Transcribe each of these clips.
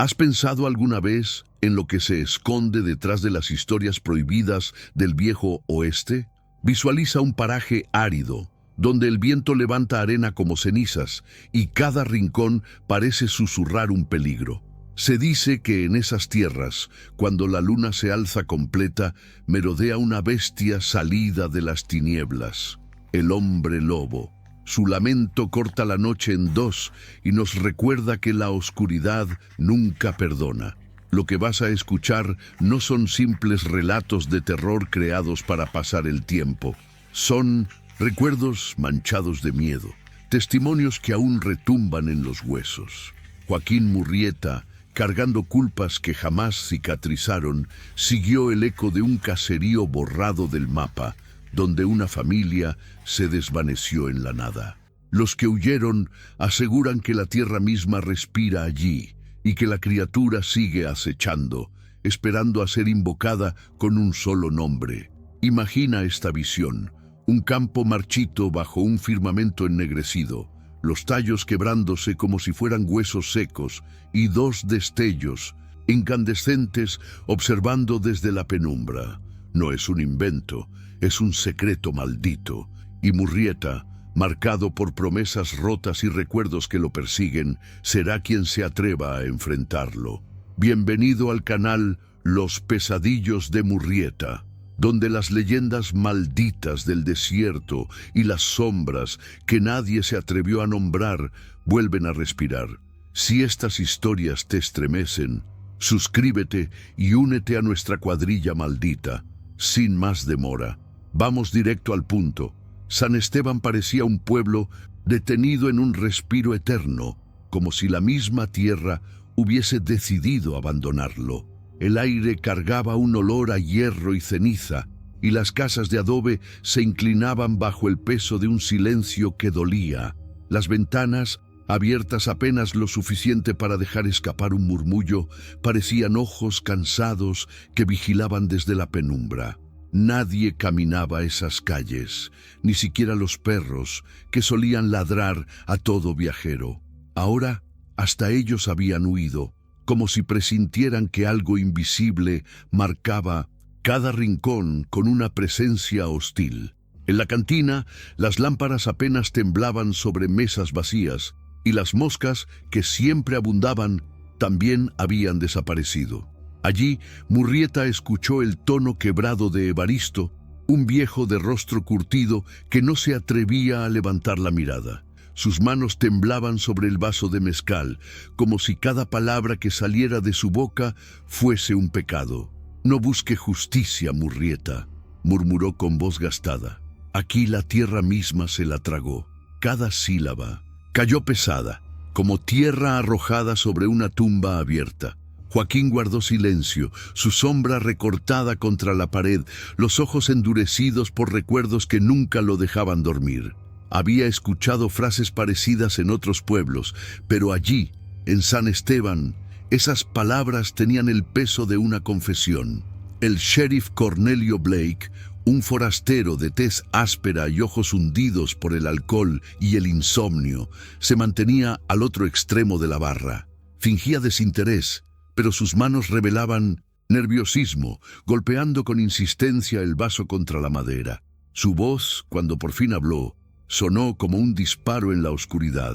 ¿Has pensado alguna vez en lo que se esconde detrás de las historias prohibidas del viejo oeste? Visualiza un paraje árido, donde el viento levanta arena como cenizas y cada rincón parece susurrar un peligro. Se dice que en esas tierras, cuando la luna se alza completa, merodea una bestia salida de las tinieblas, el hombre lobo. Su lamento corta la noche en dos y nos recuerda que la oscuridad nunca perdona. Lo que vas a escuchar no son simples relatos de terror creados para pasar el tiempo. Son recuerdos manchados de miedo, testimonios que aún retumban en los huesos. Joaquín Murrieta, cargando culpas que jamás cicatrizaron, siguió el eco de un caserío borrado del mapa, donde una familia se desvaneció en la nada. Los que huyeron aseguran que la tierra misma respira allí y que la criatura sigue acechando, esperando a ser invocada con un solo nombre. Imagina esta visión: un campo marchito bajo un firmamento ennegrecido, los tallos quebrándose como si fueran huesos secos y dos destellos incandescentes observando desde la penumbra. No es un invento, es un secreto maldito, y Murrieta, marcado por promesas rotas y recuerdos que lo persiguen, será quien se atreva a enfrentarlo. Bienvenido al canal Los Pesadillos de Murrieta, donde las leyendas malditas del desierto y las sombras que nadie se atrevió a nombrar vuelven a respirar. Si estas historias te estremecen, suscríbete y únete a nuestra cuadrilla maldita. Sin más demora, vamos directo al punto. San Esteban parecía un pueblo detenido en un respiro eterno, como si la misma tierra hubiese decidido abandonarlo. El aire cargaba un olor a hierro y ceniza, y las casas de adobe se inclinaban bajo el peso de un silencio que dolía. Las ventanas, abiertas apenas lo suficiente para dejar escapar un murmullo, parecían ojos cansados que vigilaban desde la penumbra. Nadie caminaba esas calles, ni siquiera los perros, que solían ladrar a todo viajero. Ahora, hasta ellos habían huido, como si presintieran que algo invisible marcaba cada rincón con una presencia hostil. En la cantina, las lámparas apenas temblaban sobre mesas vacías, y las moscas, que siempre abundaban, también habían desaparecido. Allí, Murrieta escuchó el tono quebrado de Evaristo, un viejo de rostro curtido que no se atrevía a levantar la mirada. Sus manos temblaban sobre el vaso de mezcal, como si cada palabra que saliera de su boca fuese un pecado. «No busque justicia, Murrieta», murmuró con voz gastada. Aquí la tierra misma se la tragó. Cada sílaba cayó pesada, como tierra arrojada sobre una tumba abierta. Joaquín guardó silencio, su sombra recortada contra la pared, los ojos endurecidos por recuerdos que nunca lo dejaban dormir. Había escuchado frases parecidas en otros pueblos, pero allí, en San Esteban, esas palabras tenían el peso de una confesión. El sheriff Cornelio Blake, un forastero de tez áspera y ojos hundidos por el alcohol y el insomnio, se mantenía al otro extremo de la barra. Fingía desinterés, pero sus manos revelaban nerviosismo, golpeando con insistencia el vaso contra la madera. Su voz, cuando por fin habló, sonó como un disparo en la oscuridad.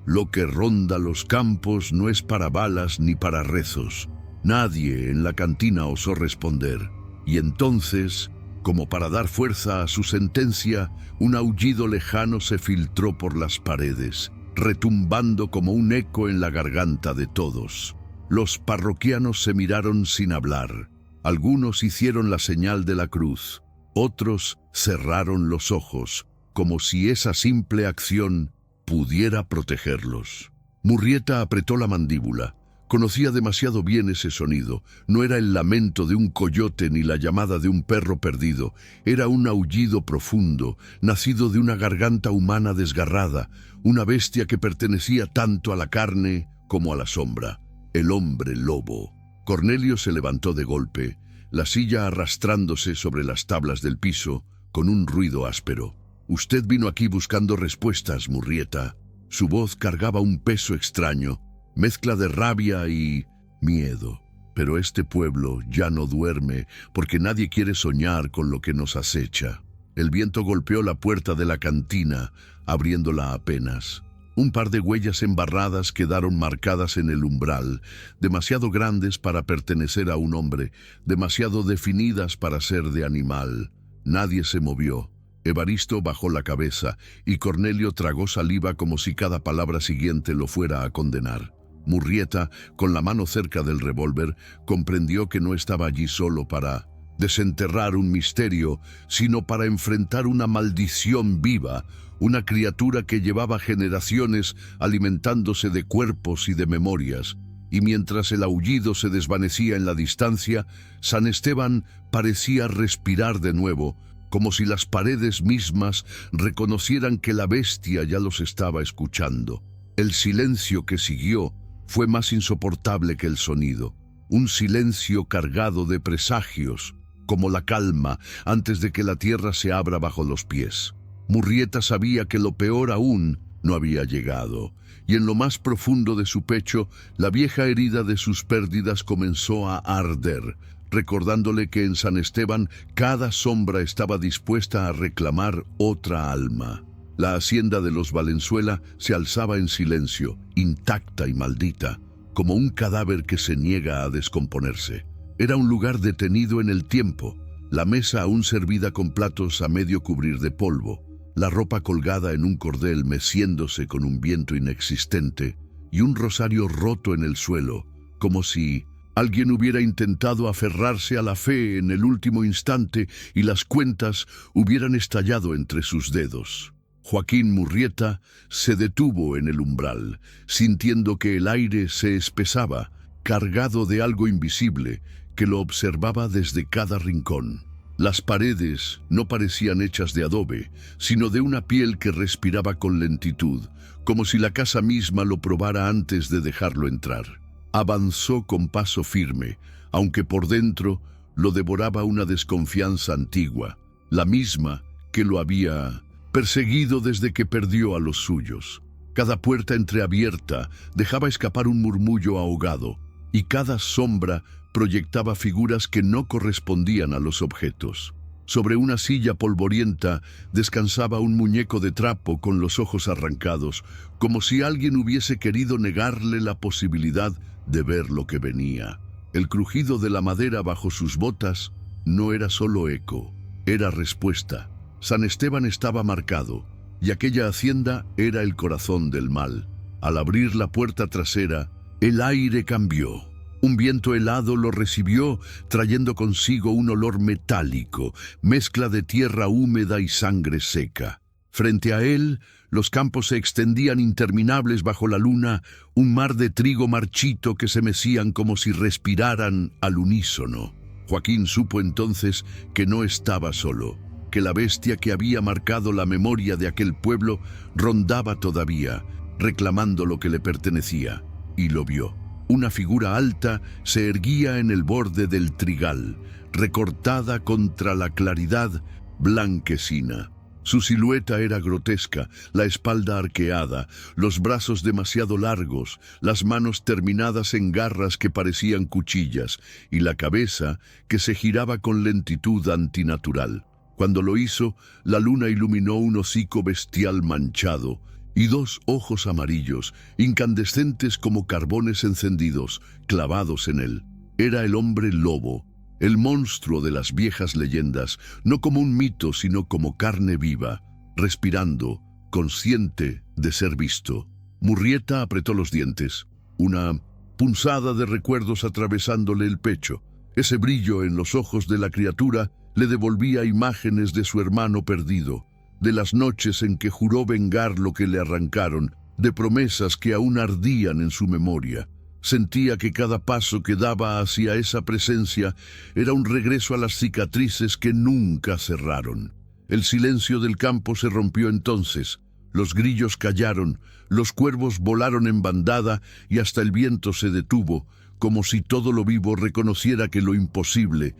Lo que ronda los campos no es para balas ni para rezos. Nadie en la cantina osó responder. Y entonces, como para dar fuerza a su sentencia, un aullido lejano se filtró por las paredes, retumbando como un eco en la garganta de todos. Los parroquianos se miraron sin hablar. Algunos hicieron la señal de la cruz, otros cerraron los ojos, como si esa simple acción pudiera protegerlos. Murrieta apretó la mandíbula. Conocía demasiado bien ese sonido. No era el lamento de un coyote ni la llamada de un perro perdido. Era un aullido profundo, nacido de una garganta humana desgarrada, una bestia que pertenecía tanto a la carne como a la sombra. El hombre lobo. Cornelio se levantó de golpe, la silla arrastrándose sobre las tablas del piso, con un ruido áspero. «Usted vino aquí buscando respuestas, Murrieta». Su voz cargaba un peso extraño, mezcla de rabia y miedo. Pero este pueblo ya no duerme porque nadie quiere soñar con lo que nos acecha. El viento golpeó la puerta de la cantina, abriéndola apenas. Un par de huellas embarradas quedaron marcadas en el umbral, demasiado grandes para pertenecer a un hombre, demasiado definidas para ser de animal. Nadie se movió. Evaristo bajó la cabeza y Cornelio tragó saliva como si cada palabra siguiente lo fuera a condenar. Murrieta, con la mano cerca del revólver, comprendió que no estaba allí solo para desenterrar un misterio, sino para enfrentar una maldición viva, una criatura que llevaba generaciones alimentándose de cuerpos y de memorias. Y mientras el aullido se desvanecía en la distancia, San Esteban parecía respirar de nuevo, como si las paredes mismas reconocieran que la bestia ya los estaba escuchando. El silencio que siguió fue más insoportable que el sonido, un silencio cargado de presagios, como la calma antes de que la tierra se abra bajo los pies. Murrieta sabía que lo peor aún no había llegado, y en lo más profundo de su pecho, la vieja herida de sus pérdidas comenzó a arder, recordándole que en San Esteban cada sombra estaba dispuesta a reclamar otra alma. La hacienda de los Valenzuela se alzaba en silencio, intacta y maldita, como un cadáver que se niega a descomponerse. Era un lugar detenido en el tiempo, la mesa aún servida con platos a medio cubrir de polvo, la ropa colgada en un cordel meciéndose con un viento inexistente y un rosario roto en el suelo, como si alguien hubiera intentado aferrarse a la fe en el último instante y las cuentas hubieran estallado entre sus dedos. Joaquín Murrieta se detuvo en el umbral, sintiendo que el aire se espesaba, cargado de algo invisible que lo observaba desde cada rincón. Las paredes no parecían hechas de adobe, sino de una piel que respiraba con lentitud, como si la casa misma lo probara antes de dejarlo entrar. Avanzó con paso firme, aunque por dentro lo devoraba una desconfianza antigua, la misma que lo había perseguido desde que perdió a los suyos. Cada puerta entreabierta dejaba escapar un murmullo ahogado, y cada sombra proyectaba figuras que no correspondían a los objetos. Sobre una silla polvorienta descansaba un muñeco de trapo con los ojos arrancados, como si alguien hubiese querido negarle la posibilidad de ver lo que venía. El crujido de la madera bajo sus botas no era solo eco, era respuesta. San Esteban estaba marcado, y aquella hacienda era el corazón del mal. Al abrir la puerta trasera, el aire cambió. Un viento helado lo recibió, trayendo consigo un olor metálico, mezcla de tierra húmeda y sangre seca. Frente a él, los campos se extendían interminables bajo la luna, un mar de trigo marchito que se mecían como si respiraran al unísono. Joaquín supo entonces que no estaba solo, que la bestia que había marcado la memoria de aquel pueblo rondaba todavía, reclamando lo que le pertenecía, y lo vio. Una figura alta se erguía en el borde del trigal, recortada contra la claridad blanquecina. Su silueta era grotesca, la espalda arqueada, los brazos demasiado largos, las manos terminadas en garras que parecían cuchillas, y la cabeza que se giraba con lentitud antinatural. Cuando lo hizo, la luna iluminó un hocico bestial manchado y dos ojos amarillos, incandescentes como carbones encendidos, clavados en él. Era el hombre lobo, el monstruo de las viejas leyendas, no como un mito, sino como carne viva, respirando, consciente de ser visto. Murrieta apretó los dientes, una punzada de recuerdos atravesándole el pecho. Ese brillo en los ojos de la criatura le devolvía imágenes de su hermano perdido, de las noches en que juró vengar lo que le arrancaron, de promesas que aún ardían en su memoria. Sentía que cada paso que daba hacia esa presencia era un regreso a las cicatrices que nunca cerraron. El silencio del campo se rompió entonces, los grillos callaron, los cuervos volaron en bandada y hasta el viento se detuvo, como si todo lo vivo reconociera que lo imposible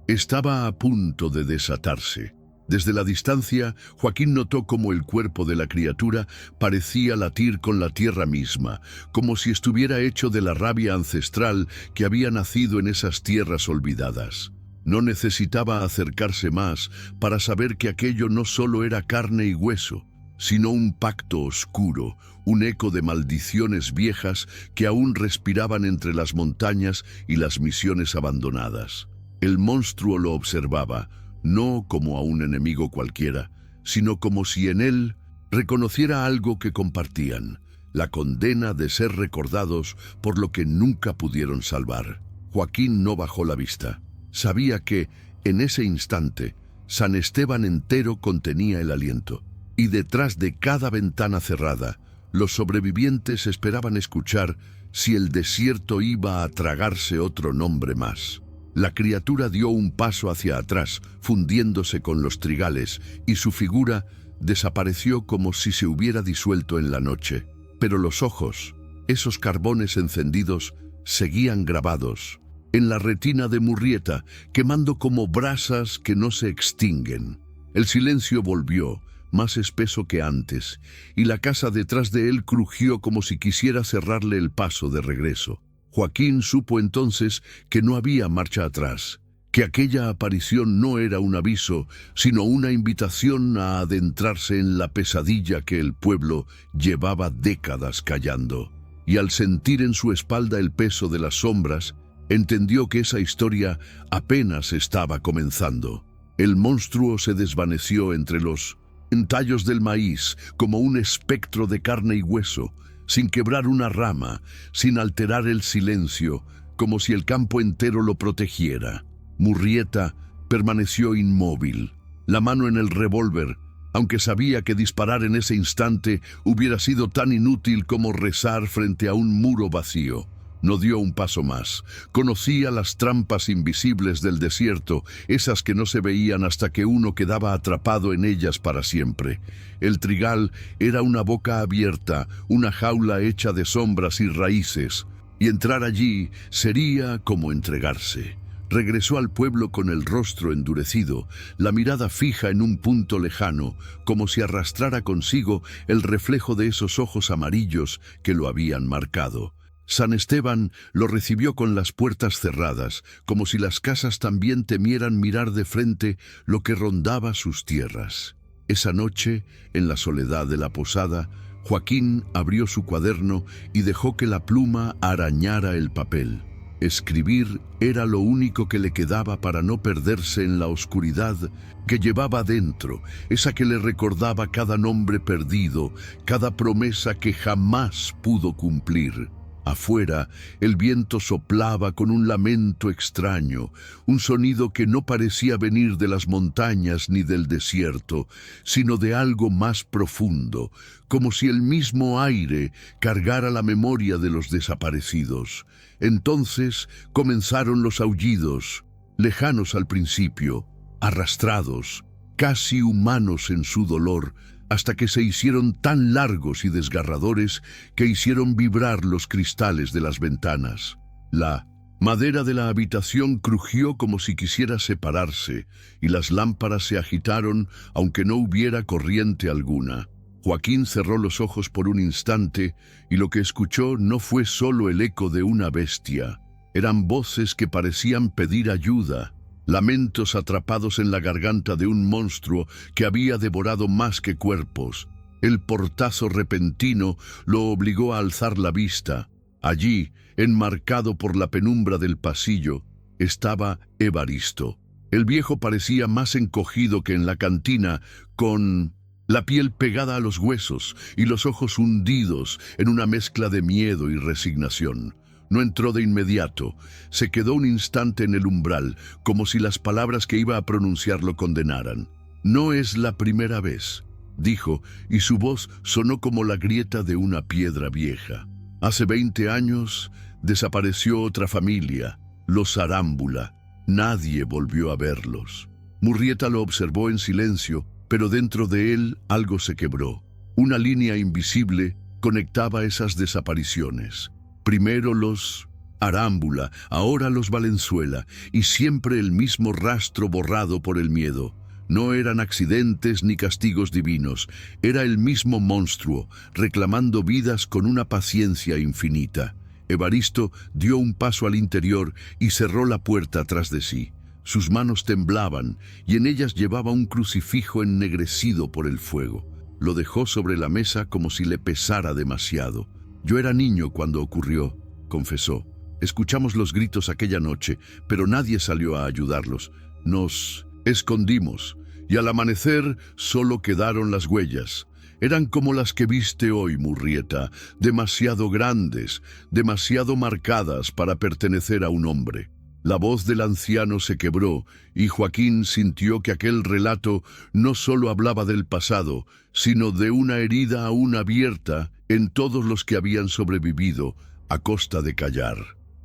estaba a punto de desatarse. Desde la distancia, Joaquín notó cómo el cuerpo de la criatura parecía latir con la tierra misma, como si estuviera hecho de la rabia ancestral que había nacido en esas tierras olvidadas. No necesitaba acercarse más para saber que aquello no solo era carne y hueso, sino un pacto oscuro, un eco de maldiciones viejas que aún respiraban entre las montañas y las misiones abandonadas. El monstruo lo observaba, no como a un enemigo cualquiera, sino como si en él reconociera algo que compartían, la condena de ser recordados por lo que nunca pudieron salvar. Joaquín no bajó la vista. Sabía que, en ese instante, San Esteban entero contenía el aliento, y detrás de cada ventana cerrada, los sobrevivientes esperaban escuchar si el desierto iba a tragarse otro nombre más. La criatura dio un paso hacia atrás, fundiéndose con los trigales, y su figura desapareció como si se hubiera disuelto en la noche. Pero los ojos, esos carbones encendidos, seguían grabados en la retina de Murrieta, quemando como brasas que no se extinguen. El silencio volvió, más espeso que antes, y la casa detrás de él crujió como si quisiera cerrarle el paso de regreso. Joaquín supo entonces que no había marcha atrás, que aquella aparición no era un aviso, sino una invitación a adentrarse en la pesadilla que el pueblo llevaba décadas callando. Y al sentir en su espalda el peso de las sombras, entendió que esa historia apenas estaba comenzando. El monstruo se desvaneció entre los entallos del maíz como un espectro de carne y hueso, sin quebrar una rama, sin alterar el silencio, como si el campo entero lo protegiera. Murrieta permaneció inmóvil, la mano en el revólver, aunque sabía que disparar en ese instante hubiera sido tan inútil como rezar frente a un muro vacío. No dio un paso más. Conocía las trampas invisibles del desierto, esas que no se veían hasta que uno quedaba atrapado en ellas para siempre. El trigal era una boca abierta, una jaula hecha de sombras y raíces, y entrar allí sería como entregarse. Regresó al pueblo con el rostro endurecido, la mirada fija en un punto lejano, como si arrastrara consigo el reflejo de esos ojos amarillos que lo habían marcado. San Esteban lo recibió con las puertas cerradas, como si las casas también temieran mirar de frente lo que rondaba sus tierras. Esa noche, en la soledad de la posada, Joaquín abrió su cuaderno y dejó que la pluma arañara el papel. Escribir era lo único que le quedaba para no perderse en la oscuridad que llevaba dentro, esa que le recordaba cada nombre perdido, cada promesa que jamás pudo cumplir. Afuera, el viento soplaba con un lamento extraño, un sonido que no parecía venir de las montañas ni del desierto, sino de algo más profundo, como si el mismo aire cargara la memoria de los desaparecidos. Entonces comenzaron los aullidos, lejanos al principio, arrastrados, casi humanos en su dolor, hasta que se hicieron tan largos y desgarradores que hicieron vibrar los cristales de las ventanas. La madera de la habitación crujió como si quisiera separarse, y las lámparas se agitaron aunque no hubiera corriente alguna. Joaquín cerró los ojos por un instante, y lo que escuchó no fue solo el eco de una bestia. Eran voces que parecían pedir ayuda, lamentos atrapados en la garganta de un monstruo que había devorado más que cuerpos. El portazo repentino lo obligó a alzar la vista. Allí, enmarcado por la penumbra del pasillo, estaba Evaristo. El viejo parecía más encogido que en la cantina, con la piel pegada a los huesos y los ojos hundidos en una mezcla de miedo y resignación. No entró de inmediato, se quedó un instante en el umbral, como si las palabras que iba a pronunciar lo condenaran. «No es la primera vez», dijo, y su voz sonó como la grieta de una piedra vieja. «Hace 20 años desapareció otra familia, los Arámbula. Nadie volvió a verlos». Murrieta lo observó en silencio, pero dentro de él algo se quebró. Una línea invisible conectaba esas desapariciones. Primero los Arámbula, ahora los Valenzuela, y siempre el mismo rastro borrado por el miedo. No eran accidentes ni castigos divinos, era el mismo monstruo, reclamando vidas con una paciencia infinita. Evaristo dio un paso al interior y cerró la puerta tras de sí. Sus manos temblaban y en ellas llevaba un crucifijo ennegrecido por el fuego. Lo dejó sobre la mesa como si le pesara demasiado. «Yo era niño cuando ocurrió», confesó. «Escuchamos los gritos aquella noche, pero nadie salió a ayudarlos. Nos escondimos y al amanecer solo quedaron las huellas. Eran como las que viste hoy, Murrieta, demasiado grandes, demasiado marcadas para pertenecer a un hombre». La voz del anciano se quebró y Joaquín sintió que aquel relato no solo hablaba del pasado, sino de una herida aún abierta en todos los que habían sobrevivido a costa de callar.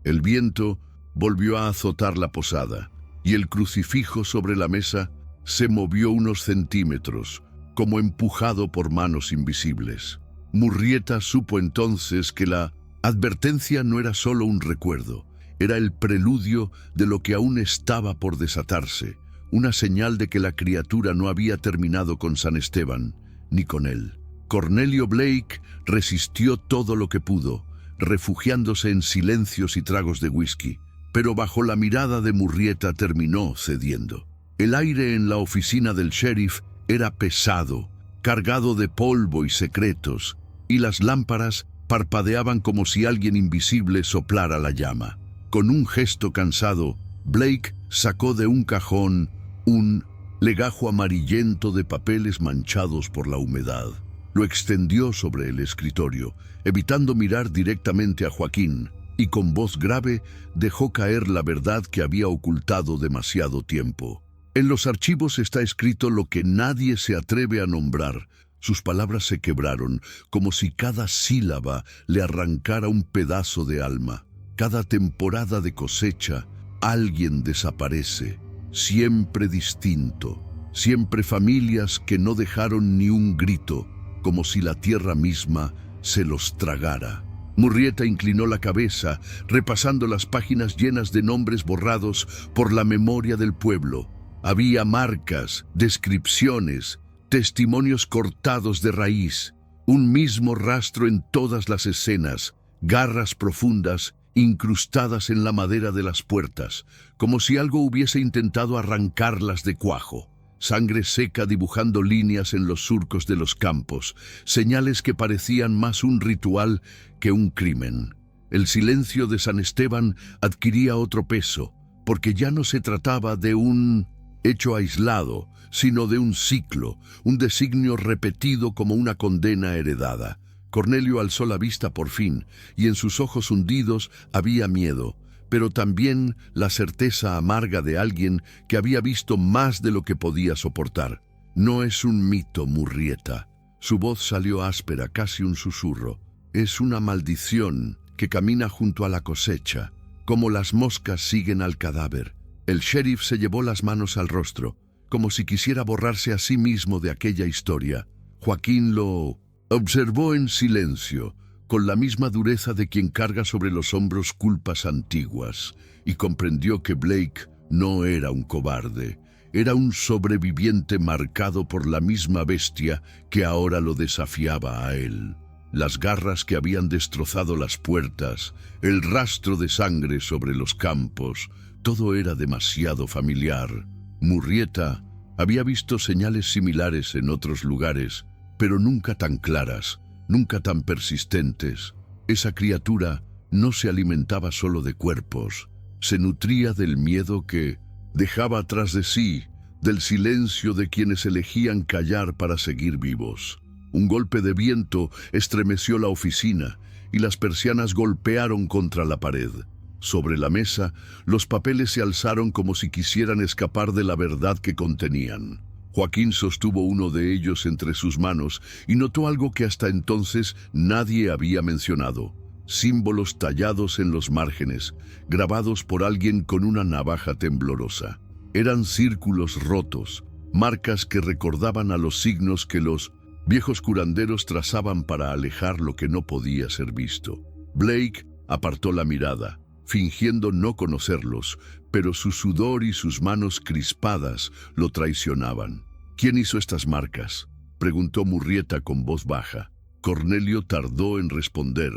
El viento volvió a azotar la posada y el crucifijo sobre la mesa se movió unos centímetros, como empujado por manos invisibles. Murrieta supo entonces que la advertencia no era solo un recuerdo, era el preludio de lo que aún estaba por desatarse, una señal de que la criatura no había terminado con San Esteban, ni con él. Cornelio Blake resistió todo lo que pudo, refugiándose en silencios y tragos de whisky, pero bajo la mirada de Murrieta terminó cediendo. El aire en la oficina del sheriff era pesado, cargado de polvo y secretos, y las lámparas parpadeaban como si alguien invisible soplara la llama. Con un gesto cansado, Blake sacó de un cajón un legajo amarillento de papeles manchados por la humedad. Lo extendió sobre el escritorio, evitando mirar directamente a Joaquín, y con voz grave dejó caer la verdad que había ocultado demasiado tiempo. En los archivos está escrito lo que nadie se atreve a nombrar. Sus palabras se quebraron, como si cada sílaba le arrancara un pedazo de alma. Cada temporada de cosecha, alguien desaparece, siempre distinto, siempre familias que no dejaron ni un grito, como si la tierra misma se los tragara. Murrieta inclinó la cabeza, repasando las páginas llenas de nombres borrados por la memoria del pueblo. Había marcas, descripciones, testimonios cortados de raíz, un mismo rastro en todas las escenas, garras profundas incrustadas en la madera de las puertas, como si algo hubiese intentado arrancarlas de cuajo. Sangre seca dibujando líneas en los surcos de los campos, señales que parecían más un ritual que un crimen. El silencio de San Esteban adquiría otro peso, porque ya no se trataba de un hecho aislado, sino de un ciclo, un designio repetido como una condena heredada. Cornelio alzó la vista por fin, y en sus ojos hundidos había miedo, pero también la certeza amarga de alguien que había visto más de lo que podía soportar. «No es un mito, Murrieta». Su voz salió áspera, casi un susurro. «Es una maldición que camina junto a la cosecha, como las moscas siguen al cadáver». El sheriff se llevó las manos al rostro, como si quisiera borrarse a sí mismo de aquella historia. Joaquín lo observó en silencio, con la misma dureza de quien carga sobre los hombros culpas antiguas, y comprendió que Blake no era un cobarde, era un sobreviviente marcado por la misma bestia que ahora lo desafiaba a él. Las garras que habían destrozado las puertas, el rastro de sangre sobre los campos, todo era demasiado familiar. Murrieta había visto señales similares en otros lugares, pero nunca tan claras, nunca tan persistentes. Esa criatura no se alimentaba solo de cuerpos, se nutría del miedo que dejaba atrás de sí, del silencio de quienes elegían callar para seguir vivos. Un golpe de viento estremeció la oficina y las persianas golpearon contra la pared. Sobre la mesa, los papeles se alzaron como si quisieran escapar de la verdad que contenían. Joaquín sostuvo uno de ellos entre sus manos y notó algo que hasta entonces nadie había mencionado. Símbolos tallados en los márgenes, grabados por alguien con una navaja temblorosa. Eran círculos rotos, marcas que recordaban a los signos que los viejos curanderos trazaban para alejar lo que no podía ser visto. Blake apartó la mirada, fingiendo no conocerlos, pero su sudor y sus manos crispadas lo traicionaban. «¿Quién hizo estas marcas?», preguntó Murrieta con voz baja. Cornelio tardó en responder,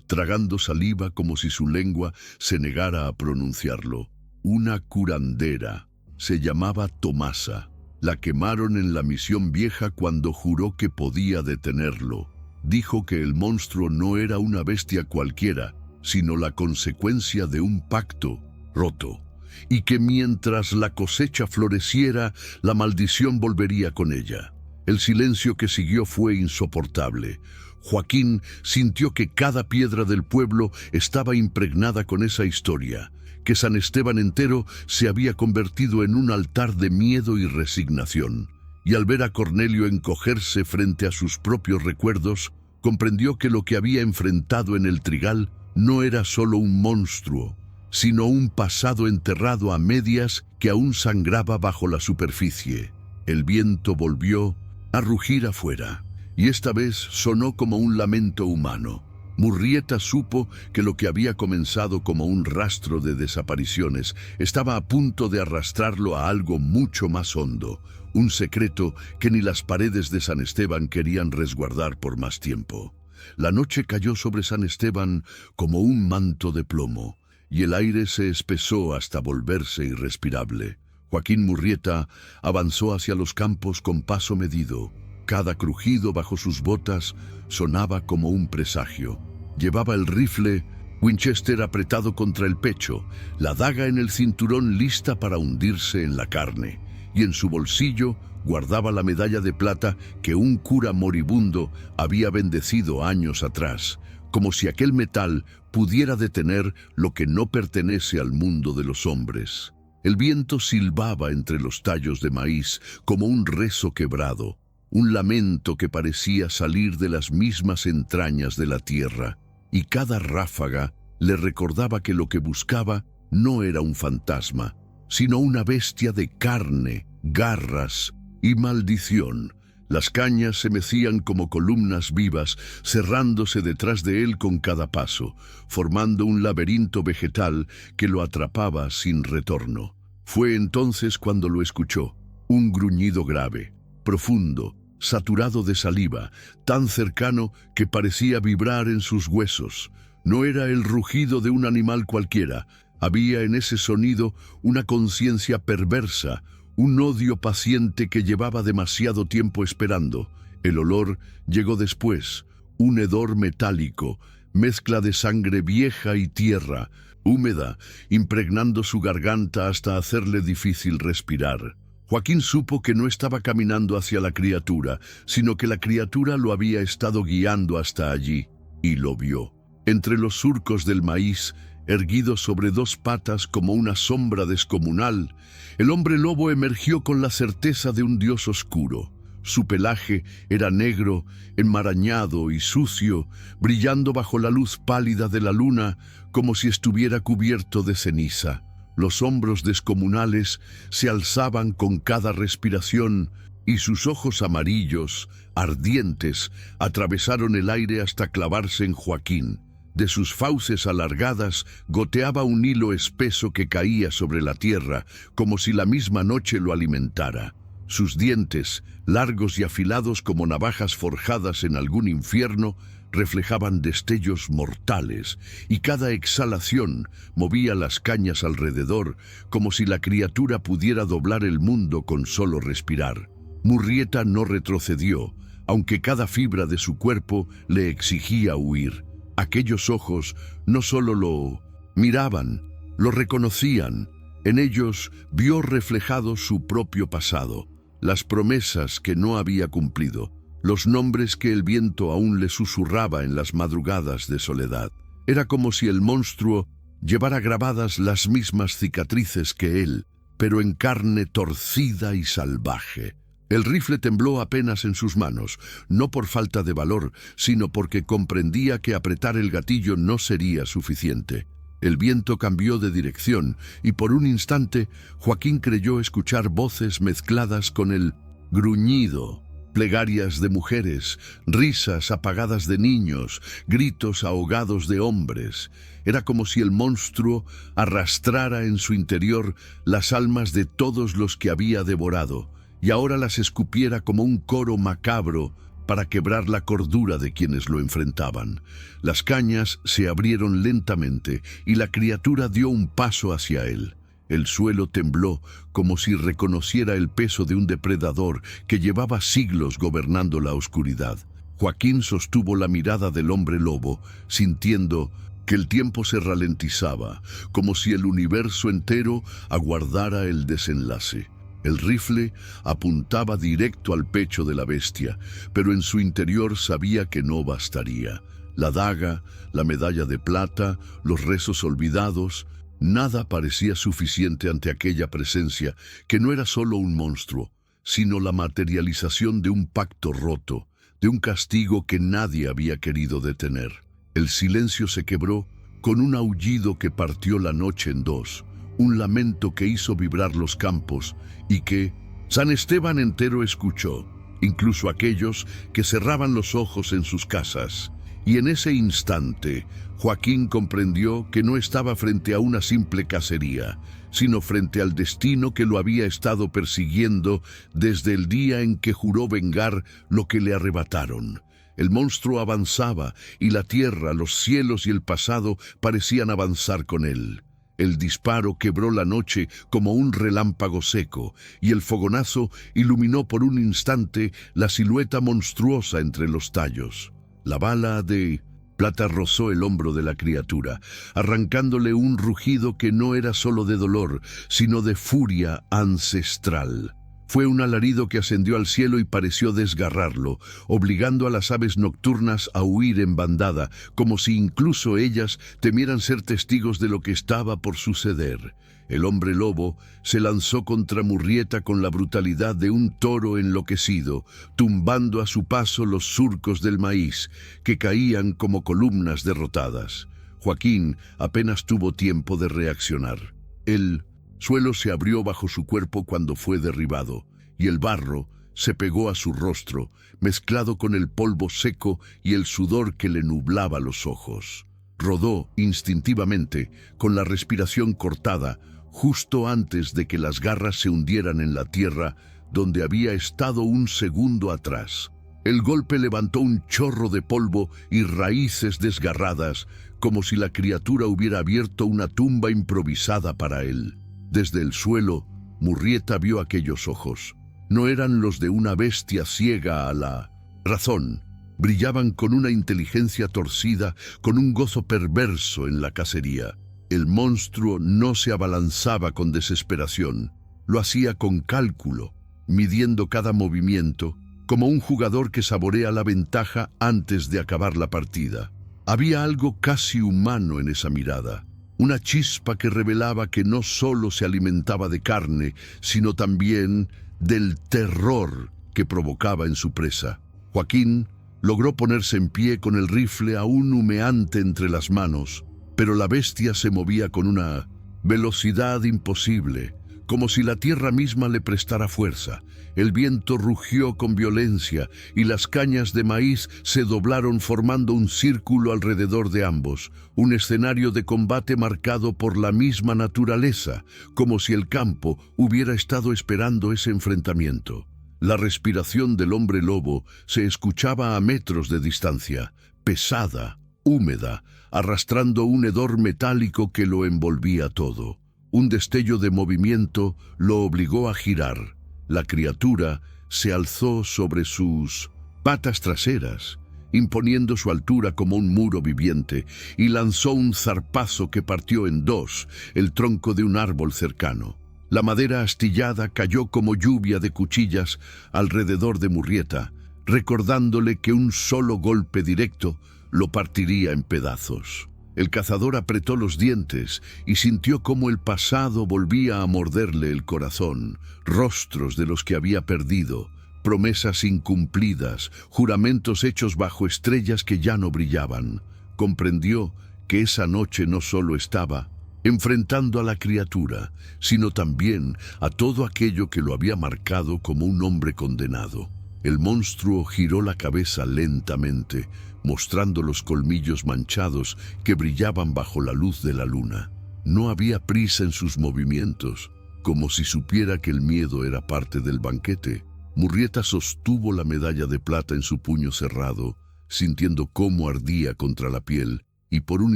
tragando saliva como si su lengua se negara a pronunciarlo. «Una curandera. Se llamaba Tomasa. La quemaron en la misión vieja cuando juró que podía detenerlo. Dijo que el monstruo no era una bestia cualquiera, sino la consecuencia de un pacto roto, y que mientras la cosecha floreciera, la maldición volvería con ella». El silencio que siguió fue insoportable. Joaquín sintió que cada piedra del pueblo estaba impregnada con esa historia, que San Esteban entero se había convertido en un altar de miedo y resignación. Y al ver a Cornelio encogerse frente a sus propios recuerdos, comprendió que lo que había enfrentado en el trigal no era solo un monstruo, sino un pasado enterrado a medias que aún sangraba bajo la superficie. El viento volvió a rugir afuera, y esta vez sonó como un lamento humano. Murrieta supo que lo que había comenzado como un rastro de desapariciones estaba a punto de arrastrarlo a algo mucho más hondo, un secreto que ni las paredes de San Esteban querían resguardar por más tiempo. La noche cayó sobre San Esteban como un manto de plomo, y el aire se espesó hasta volverse irrespirable. Joaquín Murrieta avanzó hacia los campos con paso medido. Cada crujido bajo sus botas sonaba como un presagio. Llevaba el rifle Winchester apretado contra el pecho, la daga en el cinturón lista para hundirse en la carne, y en su bolsillo guardaba la medalla de plata que un cura moribundo había bendecido años atrás, como si aquel metal pudiera detener lo que no pertenece al mundo de los hombres. El viento silbaba entre los tallos de maíz como un rezo quebrado, un lamento que parecía salir de las mismas entrañas de la tierra, y cada ráfaga le recordaba que lo que buscaba no era un fantasma, sino una bestia de carne, garras y maldición. Las cañas se mecían como columnas vivas, cerrándose detrás de él con cada paso, formando un laberinto vegetal que lo atrapaba sin retorno. Fue entonces cuando lo escuchó, un gruñido grave, profundo, saturado de saliva, tan cercano que parecía vibrar en sus huesos. No era el rugido de un animal cualquiera, había en ese sonido una conciencia perversa, un odio paciente que llevaba demasiado tiempo esperando. El olor llegó después, un hedor metálico, mezcla de sangre vieja y tierra, húmeda, impregnando su garganta hasta hacerle difícil respirar. Joaquín supo que no estaba caminando hacia la criatura, sino que la criatura lo había estado guiando hasta allí, y lo vio. Entre los surcos del maíz, erguido sobre dos patas como una sombra descomunal, el hombre lobo emergió con la certeza de un dios oscuro. Su pelaje era negro, enmarañado y sucio, brillando bajo la luz pálida de la luna, como si estuviera cubierto de ceniza. Los hombros descomunales se alzaban con cada respiración, y sus ojos amarillos, ardientes, atravesaron el aire hasta clavarse en Joaquín. De sus fauces alargadas goteaba un hilo espeso que caía sobre la tierra, como si la misma noche lo alimentara. Sus dientes, largos y afilados como navajas forjadas en algún infierno, reflejaban destellos mortales, y cada exhalación movía las cañas alrededor, como si la criatura pudiera doblar el mundo con solo respirar. Murrieta no retrocedió, aunque cada fibra de su cuerpo le exigía huir. Aquellos ojos no solo lo miraban, lo reconocían. En ellos vio reflejado su propio pasado, las promesas que no había cumplido, los nombres que el viento aún le susurraba en las madrugadas de soledad. Era como si el monstruo llevara grabadas las mismas cicatrices que él, pero en carne torcida y salvaje. El rifle tembló apenas en sus manos, no por falta de valor, sino porque comprendía que apretar el gatillo no sería suficiente. El viento cambió de dirección, y por un instante Joaquín creyó escuchar voces mezcladas con el gruñido Plegarias de mujeres, risas apagadas de niños, gritos ahogados de hombres. Era como si el monstruo arrastrara en su interior las almas de todos los que había devorado, y ahora las escupiera como un coro macabro para quebrar la cordura de quienes lo enfrentaban. Las cañas se abrieron lentamente y la criatura dio un paso hacia él. El suelo tembló como si reconociera el peso de un depredador que llevaba siglos gobernando la oscuridad. Joaquín sostuvo la mirada del hombre lobo, sintiendo que el tiempo se ralentizaba, como si el universo entero aguardara el desenlace. El rifle apuntaba directo al pecho de la bestia, pero en su interior sabía que no bastaría. La daga, la medalla de plata, los rezos olvidados, nada parecía suficiente ante aquella presencia que no era solo un monstruo, sino la materialización de un pacto roto, de un castigo que nadie había querido detener. El silencio se quebró con un aullido que partió la noche en dos, un lamento que hizo vibrar los campos y que San Esteban entero escuchó, incluso aquellos que cerraban los ojos en sus casas. Y en ese instante, Joaquín comprendió que no estaba frente a una simple cacería, sino frente al destino que lo había estado persiguiendo desde el día en que juró vengar lo que le arrebataron. El monstruo avanzaba y la tierra, los cielos y el pasado parecían avanzar con él. El disparo quebró la noche como un relámpago seco, y el fogonazo iluminó por un instante la silueta monstruosa entre los tallos. La bala de plata rozó el hombro de la criatura, arrancándole un rugido que no era solo de dolor, sino de furia ancestral. Fue un alarido que ascendió al cielo y pareció desgarrarlo, obligando a las aves nocturnas a huir en bandada, como si incluso ellas temieran ser testigos de lo que estaba por suceder. El hombre lobo se lanzó contra Murrieta con la brutalidad de un toro enloquecido, tumbando a su paso los surcos del maíz, que caían como columnas derrotadas. Joaquín apenas tuvo tiempo de reaccionar. El suelo se abrió bajo su cuerpo cuando fue derribado, y el barro se pegó a su rostro, mezclado con el polvo seco y el sudor que le nublaba los ojos. Rodó instintivamente, con la respiración cortada, justo antes de que las garras se hundieran en la tierra donde había estado un segundo atrás. El golpe levantó un chorro de polvo y raíces desgarradas, como si la criatura hubiera abierto una tumba improvisada para él. Desde el suelo, Murrieta vio aquellos ojos. No eran los de una bestia ciega a la razón. Brillaban con una inteligencia torcida, con un gozo perverso en la cacería. El monstruo no se abalanzaba con desesperación. Lo hacía con cálculo, midiendo cada movimiento, como un jugador que saborea la ventaja antes de acabar la partida. Había algo casi humano en esa mirada. Una chispa que revelaba que no solo se alimentaba de carne, sino también del terror que provocaba en su presa. Joaquín logró ponerse en pie con el rifle aún humeante entre las manos, pero la bestia se movía con una velocidad imposible, como si la tierra misma le prestara fuerza. El viento rugió con violencia y las cañas de maíz se doblaron formando un círculo alrededor de ambos, un escenario de combate marcado por la misma naturaleza, como si el campo hubiera estado esperando ese enfrentamiento. La respiración del hombre lobo se escuchaba a metros de distancia, pesada, húmeda, arrastrando un hedor metálico que lo envolvía todo. Un destello de movimiento lo obligó a girar. La criatura se alzó sobre sus patas traseras, imponiendo su altura como un muro viviente, y lanzó un zarpazo que partió en dos el tronco de un árbol cercano. La madera astillada cayó como lluvia de cuchillas alrededor de Murrieta, recordándole que un solo golpe directo lo partiría en pedazos. El cazador apretó los dientes y sintió cómo el pasado volvía a morderle el corazón, rostros de los que había perdido, promesas incumplidas, juramentos hechos bajo estrellas que ya no brillaban. Comprendió que esa noche no solo estaba enfrentando a la criatura, sino también a todo aquello que lo había marcado como un hombre condenado. El monstruo giró la cabeza lentamente, mostrando los colmillos manchados que brillaban bajo la luz de la luna. No había prisa en sus movimientos, como si supiera que el miedo era parte del banquete. Murrieta sostuvo la medalla de plata en su puño cerrado, sintiendo cómo ardía contra la piel, y por un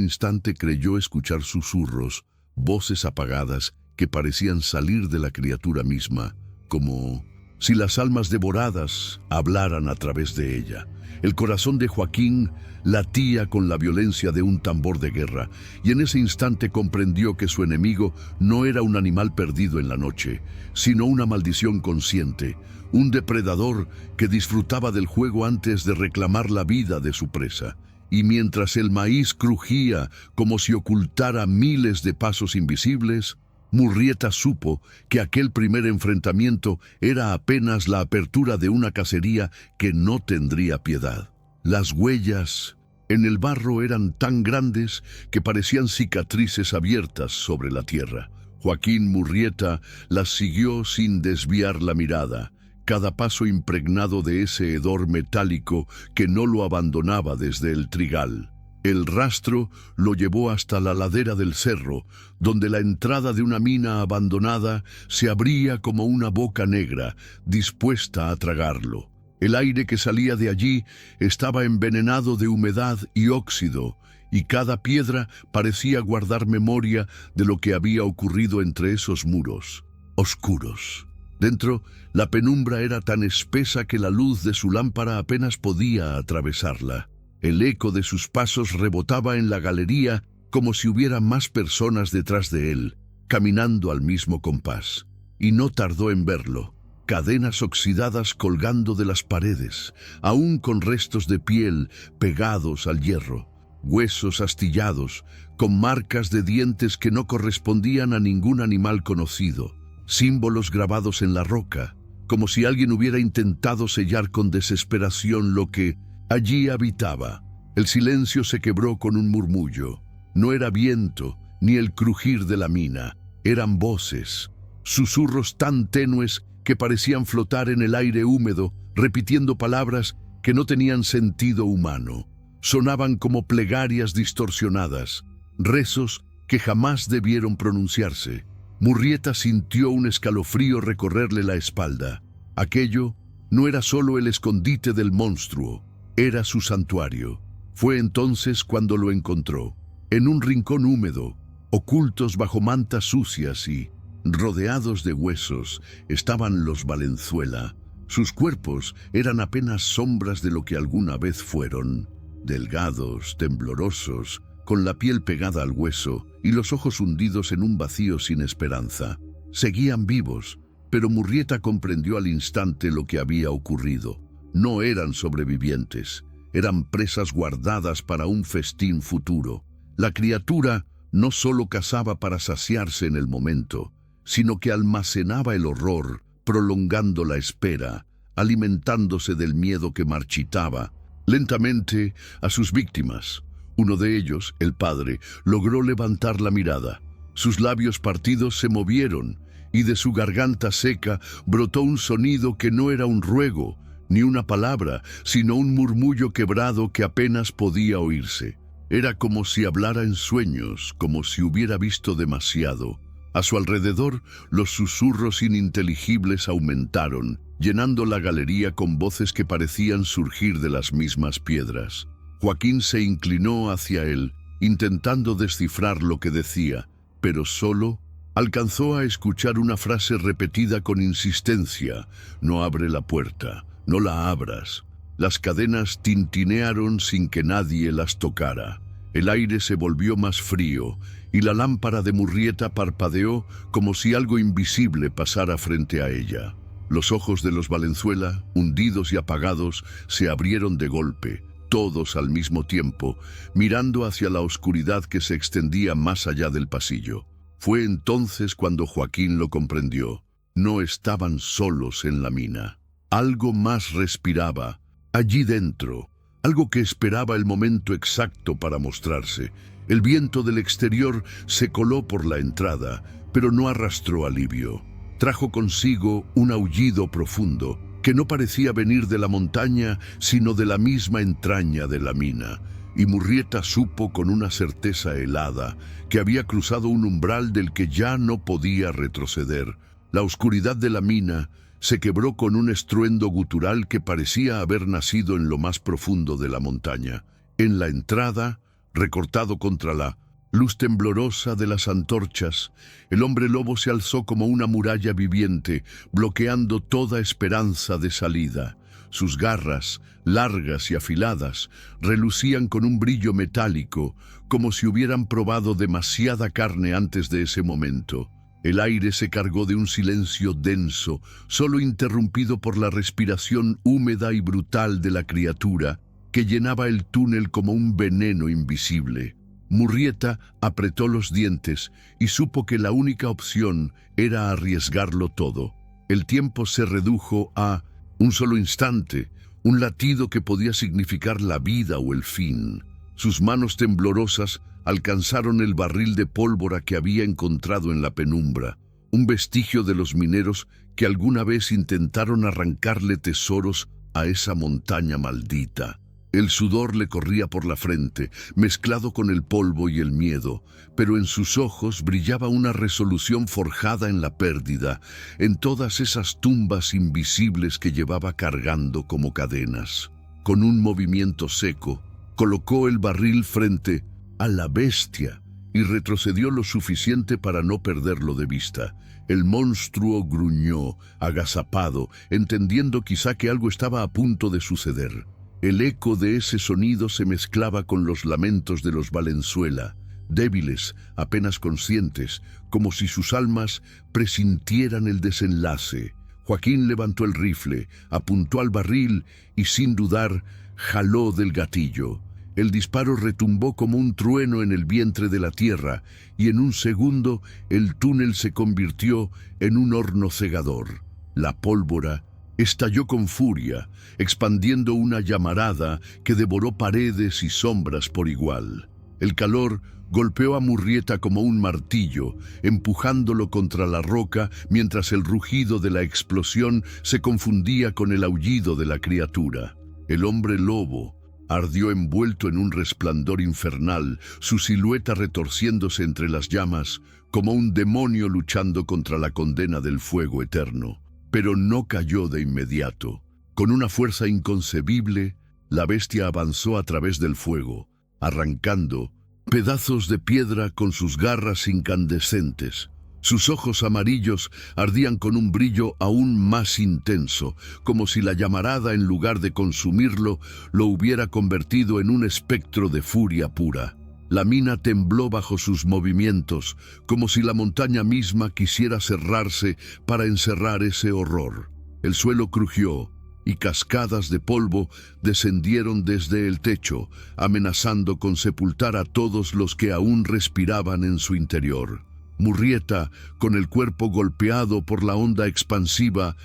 instante creyó escuchar susurros, voces apagadas que parecían salir de la criatura misma, como si las almas devoradas hablaran a través de ella. El corazón de Joaquín latía con la violencia de un tambor de guerra, y en ese instante comprendió que su enemigo no era un animal perdido en la noche, sino una maldición consciente, un depredador que disfrutaba del juego antes de reclamar la vida de su presa. Y mientras el maíz crujía como si ocultara miles de pasos invisibles, Murrieta supo que aquel primer enfrentamiento era apenas la apertura de una cacería que no tendría piedad. Las huellas en el barro eran tan grandes que parecían cicatrices abiertas sobre la tierra. Joaquín Murrieta las siguió sin desviar la mirada, cada paso impregnado de ese hedor metálico que no lo abandonaba desde el trigal. El rastro lo llevó hasta la ladera del cerro, donde la entrada de una mina abandonada se abría como una boca negra, dispuesta a tragarlo. El aire que salía de allí estaba envenenado de humedad y óxido, y cada piedra parecía guardar memoria de lo que había ocurrido entre esos muros, oscuros. Dentro, la penumbra era tan espesa que la luz de su lámpara apenas podía atravesarla. El eco de sus pasos rebotaba en la galería como si hubiera más personas detrás de él, caminando al mismo compás. Y no tardó en verlo. Cadenas oxidadas colgando de las paredes, aún con restos de piel pegados al hierro. Huesos astillados, con marcas de dientes que no correspondían a ningún animal conocido. Símbolos grabados en la roca, como si alguien hubiera intentado sellar con desesperación lo que allí habitaba. El silencio se quebró con un murmullo. No era viento, ni el crujir de la mina. Eran voces, susurros tan tenues que parecían flotar en el aire húmedo, repitiendo palabras que no tenían sentido humano. Sonaban como plegarias distorsionadas, rezos que jamás debieron pronunciarse. Murrieta sintió un escalofrío recorrerle la espalda. Aquello no era solo el escondite del monstruo, era su santuario. Fue entonces cuando lo encontró, en un rincón húmedo, ocultos bajo mantas sucias y rodeados de huesos, estaban los Valenzuela. Sus cuerpos eran apenas sombras de lo que alguna vez fueron, delgados, temblorosos, con la piel pegada al hueso y los ojos hundidos en un vacío sin esperanza. Seguían vivos, pero Murrieta comprendió al instante lo que había ocurrido. No eran sobrevivientes, eran presas guardadas para un festín futuro. La criatura no solo cazaba para saciarse en el momento, sino que almacenaba el horror, prolongando la espera, alimentándose del miedo que marchitaba lentamente a sus víctimas. Uno de ellos, el padre, logró levantar la mirada. Sus labios partidos se movieron, y de su garganta seca brotó un sonido que no era un ruego, ni una palabra, sino un murmullo quebrado que apenas podía oírse. Era como si hablara en sueños, como si hubiera visto demasiado. A su alrededor, los susurros ininteligibles aumentaron, llenando la galería con voces que parecían surgir de las mismas piedras. Joaquín se inclinó hacia él, intentando descifrar lo que decía, pero solo alcanzó a escuchar una frase repetida con insistencia: «No abre la puerta, no la abras». Las cadenas tintinearon sin que nadie las tocara. El aire se volvió más frío y la lámpara de Murrieta parpadeó como si algo invisible pasara frente a ella. Los ojos de los Valenzuela, hundidos y apagados, se abrieron de golpe, todos al mismo tiempo, mirando hacia la oscuridad que se extendía más allá del pasillo. Fue entonces cuando Joaquín lo comprendió. No estaban solos en la mina. Algo más respiraba allí dentro, algo que esperaba el momento exacto para mostrarse. El viento del exterior se coló por la entrada, pero no arrastró alivio. Trajo consigo un aullido profundo que no parecía venir de la montaña, sino de la misma entraña de la mina. Y Murrieta supo con una certeza helada que había cruzado un umbral del que ya no podía retroceder. La oscuridad de la mina se quebró con un estruendo gutural que parecía haber nacido en lo más profundo de la montaña. En la entrada, recortado contra la luz temblorosa de las antorchas, el hombre lobo se alzó como una muralla viviente, bloqueando toda esperanza de salida. Sus garras, largas y afiladas, relucían con un brillo metálico, como si hubieran probado demasiada carne antes de ese momento. El aire se cargó de un silencio denso, solo interrumpido por la respiración húmeda y brutal de la criatura, que llenaba el túnel como un veneno invisible. Murrieta apretó los dientes y supo que la única opción era arriesgarlo todo. El tiempo se redujo a un solo instante, un latido que podía significar la vida o el fin. Sus manos temblorosas alcanzaron el barril de pólvora que había encontrado en la penumbra, un vestigio de los mineros que alguna vez intentaron arrancarle tesoros a esa montaña maldita. El sudor le corría por la frente, mezclado con el polvo y el miedo, pero en sus ojos brillaba una resolución forjada en la pérdida, en todas esas tumbas invisibles que llevaba cargando como cadenas. Con un movimiento seco, colocó el barril frente a la bestia y retrocedió lo suficiente para no perderlo de vista. El monstruo gruñó, agazapado, entendiendo quizá que algo estaba a punto de suceder. El eco de ese sonido se mezclaba con los lamentos de los Valenzuela, débiles, apenas conscientes, como si sus almas presintieran el desenlace. Joaquín levantó el rifle, apuntó al barril y, sin dudar, jaló del gatillo. El disparo retumbó como un trueno en el vientre de la tierra y en un segundo el túnel se convirtió en un horno cegador. La pólvora estalló con furia, expandiendo una llamarada que devoró paredes y sombras por igual. El calor golpeó a Murrieta como un martillo, empujándolo contra la roca mientras el rugido de la explosión se confundía con el aullido de la criatura. El hombre lobo ardió envuelto en un resplandor infernal, su silueta retorciéndose entre las llamas como un demonio luchando contra la condena del fuego eterno. Pero no cayó de inmediato. Con una fuerza inconcebible, la bestia avanzó a través del fuego, arrancando pedazos de piedra con sus garras incandescentes. Sus ojos amarillos ardían con un brillo aún más intenso, como si la llamarada, en lugar de consumirlo, lo hubiera convertido en un espectro de furia pura. La mina tembló bajo sus movimientos, como si la montaña misma quisiera cerrarse para encerrar ese horror. El suelo crujió y cascadas de polvo descendieron desde el techo, amenazando con sepultar a todos los que aún respiraban en su interior. Murrieta, con el cuerpo golpeado por la onda expansiva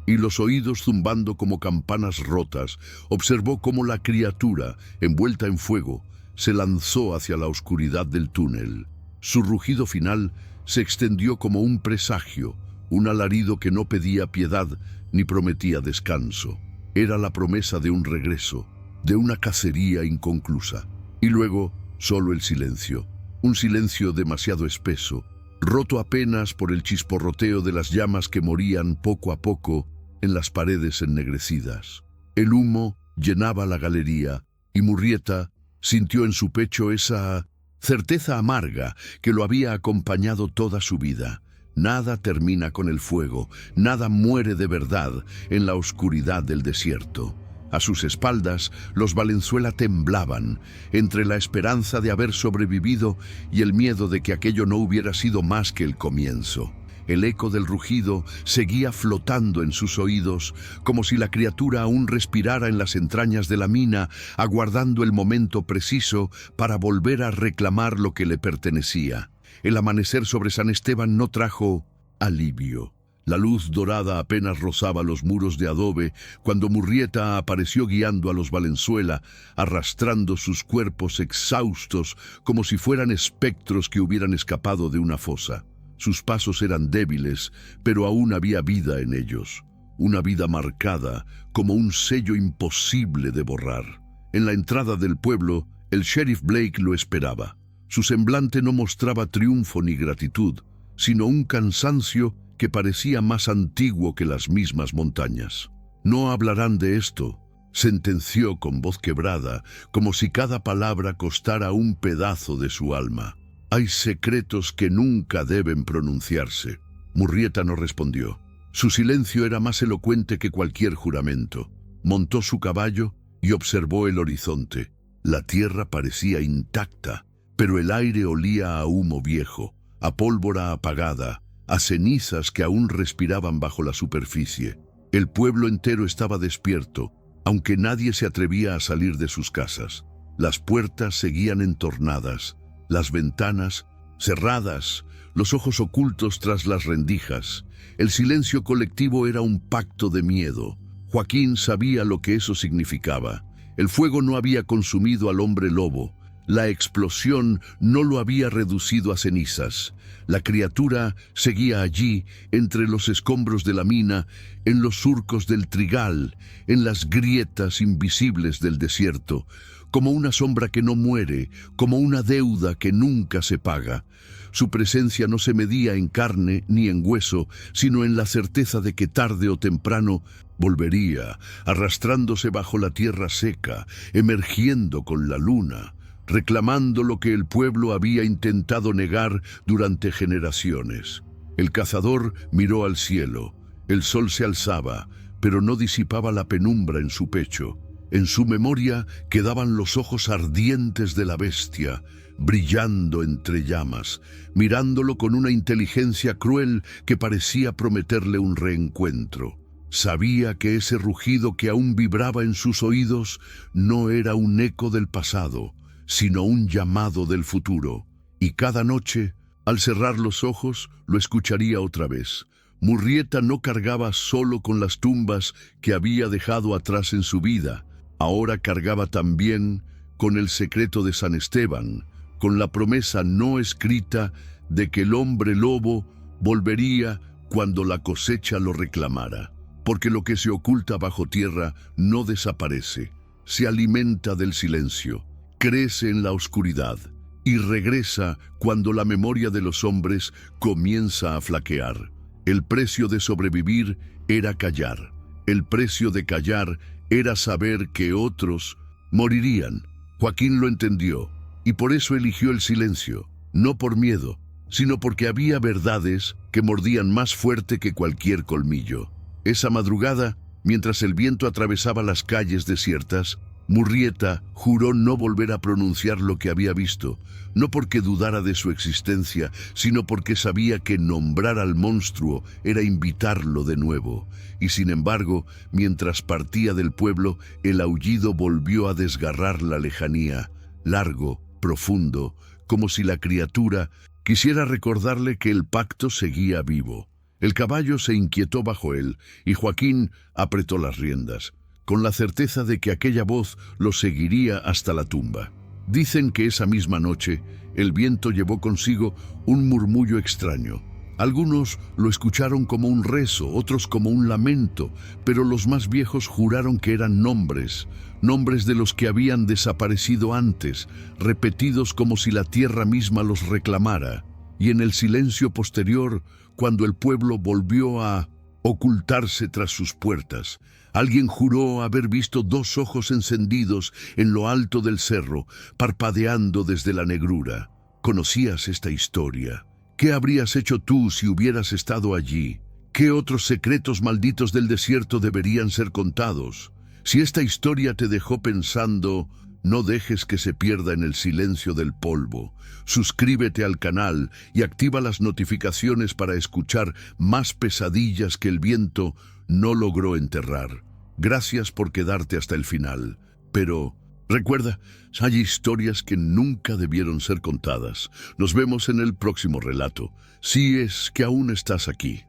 y los oídos zumbando como campanas rotas, observó cómo la criatura, envuelta en fuego, se lanzó hacia la oscuridad del túnel. Su rugido final se extendió como un presagio, un alarido que no pedía piedad ni prometía descanso. Era la promesa de un regreso, de una cacería inconclusa. Y luego, solo el silencio. Un silencio demasiado espeso, roto apenas por el chisporroteo de las llamas que morían poco a poco en las paredes ennegrecidas. El humo llenaba la galería y Murrieta sintió en su pecho esa certeza amarga que lo había acompañado toda su vida. Nada termina con el fuego, nada muere de verdad en la oscuridad del desierto. A sus espaldas, los Valenzuela temblaban, entre la esperanza de haber sobrevivido y el miedo de que aquello no hubiera sido más que el comienzo. El eco del rugido seguía flotando en sus oídos, como si la criatura aún respirara en las entrañas de la mina, aguardando el momento preciso para volver a reclamar lo que le pertenecía. El amanecer sobre San Esteban no trajo alivio. La luz dorada apenas rozaba los muros de adobe cuando Murrieta apareció guiando a los Valenzuela, arrastrando sus cuerpos exhaustos como si fueran espectros que hubieran escapado de una fosa. Sus pasos eran débiles, pero aún había vida en ellos. una vida marcada como un sello imposible de borrar. En la entrada del pueblo, el sheriff Blake lo esperaba. Su semblante no mostraba triunfo ni gratitud, sino un cansancio que parecía más antiguo que las mismas montañas. «No hablarán de esto», sentenció con voz quebrada, como si cada palabra costara un pedazo de su alma. «Hay secretos que nunca deben pronunciarse». Murrieta no respondió. Su silencio era más elocuente que cualquier juramento. Montó su caballo y observó el horizonte. La tierra parecía intacta, pero el aire olía a humo viejo, a pólvora apagada, a cenizas que aún respiraban bajo la superficie. El pueblo entero estaba despierto, aunque nadie se atrevía a salir de sus casas. Las puertas seguían entornadas, las ventanas cerradas, los ojos ocultos tras las rendijas. El silencio colectivo era un pacto de miedo. Joaquín sabía lo que eso significaba. El fuego no había consumido al hombre lobo. La explosión no lo había reducido a cenizas. La criatura seguía allí, entre los escombros de la mina, en los surcos del trigal, en las grietas invisibles del desierto, como una sombra que no muere, como una deuda que nunca se paga. Su presencia no se medía en carne ni en hueso, sino en la certeza de que tarde o temprano volvería, arrastrándose bajo la tierra seca, emergiendo con la luna, reclamando lo que el pueblo había intentado negar durante generaciones. El cazador miró al cielo. El sol se alzaba, pero no disipaba la penumbra en su pecho. En su memoria quedaban los ojos ardientes de la bestia, brillando entre llamas, mirándolo con una inteligencia cruel que parecía prometerle un reencuentro. Sabía que ese rugido que aún vibraba en sus oídos no era un eco del pasado, sino un llamado del futuro. Y cada noche, al cerrar los ojos, lo escucharía otra vez. Murrieta no cargaba solo con las tumbas que había dejado atrás en su vida. Ahora cargaba también con el secreto de San Esteban, con la promesa no escrita de que el hombre lobo volvería cuando la cosecha lo reclamara. Porque lo que se oculta bajo tierra no desaparece, se alimenta del silencio, crece en la oscuridad y regresa cuando la memoria de los hombres comienza a flaquear. El precio de sobrevivir era callar. El precio de callar era saber que otros morirían. Joaquín lo entendió y por eso eligió el silencio, no por miedo, sino porque había verdades que mordían más fuerte que cualquier colmillo. Esa madrugada, mientras el viento atravesaba las calles desiertas, Murrieta juró no volver a pronunciar lo que había visto, no porque dudara de su existencia, sino porque sabía que nombrar al monstruo era invitarlo de nuevo. Y sin embargo, mientras partía del pueblo, el aullido volvió a desgarrar la lejanía, largo, profundo, como si la criatura quisiera recordarle que el pacto seguía vivo. El caballo se inquietó bajo él, y Joaquín apretó las riendas, con la certeza de que aquella voz lo seguiría hasta la tumba. Dicen que esa misma noche el viento llevó consigo un murmullo extraño. Algunos lo escucharon como un rezo, otros como un lamento, pero los más viejos juraron que eran nombres de los que habían desaparecido antes, repetidos como si la tierra misma los reclamara. Y en el silencio posterior, cuando el pueblo volvió a ocultarse tras sus puertas, alguien juró haber visto dos ojos encendidos en lo alto del cerro, parpadeando desde la negrura. ¿Conocías esta historia? ¿Qué habrías hecho tú si hubieras estado allí? ¿Qué otros secretos malditos del desierto deberían ser contados? Si esta historia te dejó pensando, no dejes que se pierda en el silencio del polvo. Suscríbete al canal y activa las notificaciones para escuchar más pesadillas que el viento no logró enterrar. Gracias por quedarte hasta el final. Pero recuerda, hay historias que nunca debieron ser contadas. Nos vemos en el próximo relato, si es que aún estás aquí.